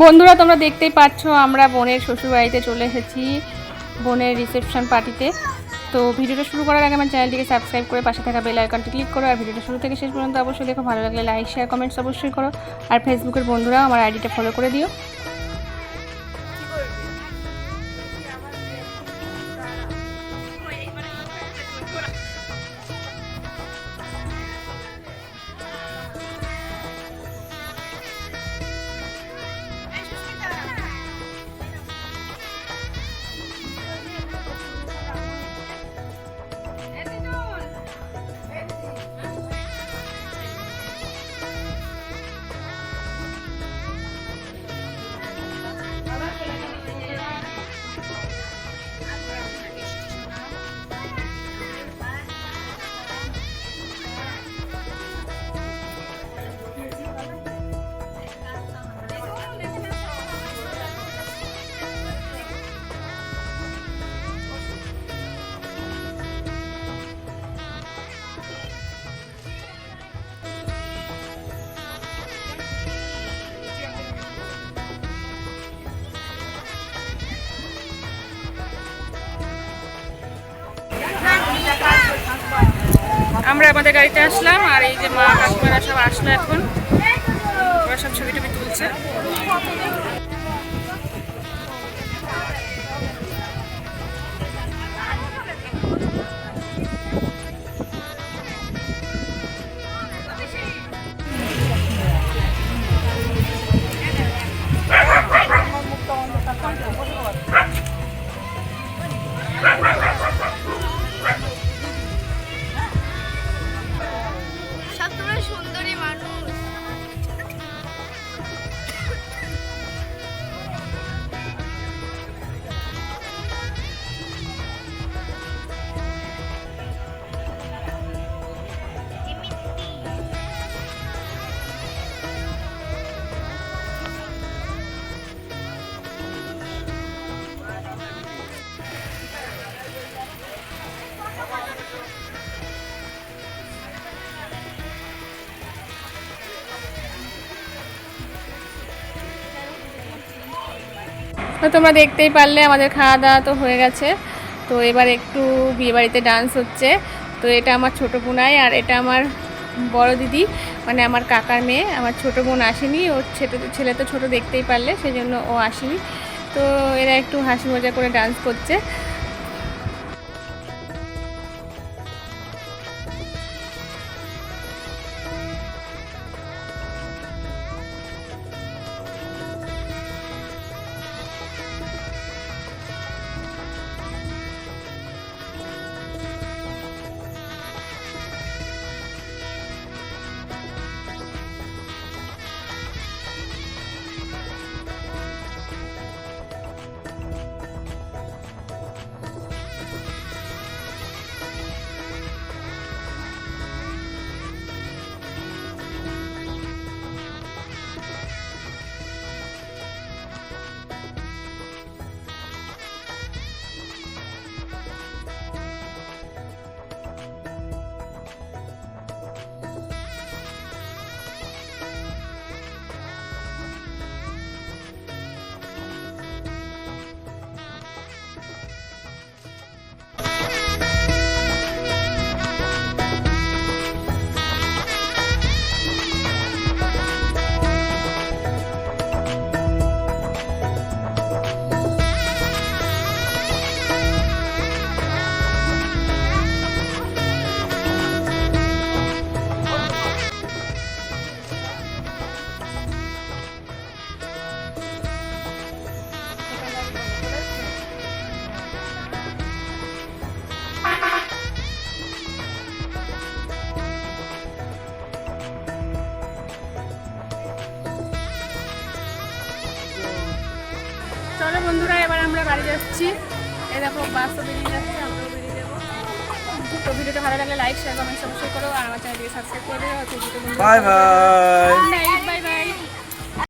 বন্ধুরা তোমরা দেখতেই পাচ্ছ আমরা বোনের শ্বশুরবাড়িতে চলে এসেছি বোনের রিসেপশন পার্টিতে। তো ভিডিওটা শুরু করার আগে আমার চ্যানেলটিকে সাবস্ক্রাইব করে পাশে থাকা বেল আইকনটি ক্লিক করো। আর ভিডিওটা শুরু থেকে শেষ পর্যন্ত অবশ্যই দেখো, ভালো লাগলে লাইক শেয়ার কমেন্টস অবশ্যই করো। আর ফেসবুকের বন্ধুরা আমার আইডিটা ফলো করে দিও। আমরা আমাদের গাড়িতে আসলাম, আর এই যে মা কাকিমারা সব আসলো, এখন ওরা সব ছবি টবি তুলছে। সুন্দরী মানুষ। তো তোমরা দেখতেই পারলে আমাদের খাওয়া দাওয়া তো হয়ে গেছে। তো এবার একটু বিয়েবাড়িতে ডান্স হচ্ছে। তো এটা আমার ছোটো বোনাই, আর এটা আমার বড় দিদি, মানে আমার কাকার মেয়ে। আমার ছোটো বোন আসেনি, ওর ছেলে তো ছোটো দেখতেই পারলে, সেই জন্য ও আসেনি। তো এরা একটু হাসি মজা করে ডান্স করছে। চলো বন্ধুরা, এবার আমরা বাড়ি যাচ্ছি। এই দেখো বাসও বেরিয়ে যাচ্ছে, আমরাও বেরিয়ে যাবো। তো ভিডিওটা ভালো লাগলে লাইক শেয়ার কমেন্ট অবশ্যই করো, আর আমার চ্যানেলটিকে সাবস্ক্রাইব করে দিও। Bye bye.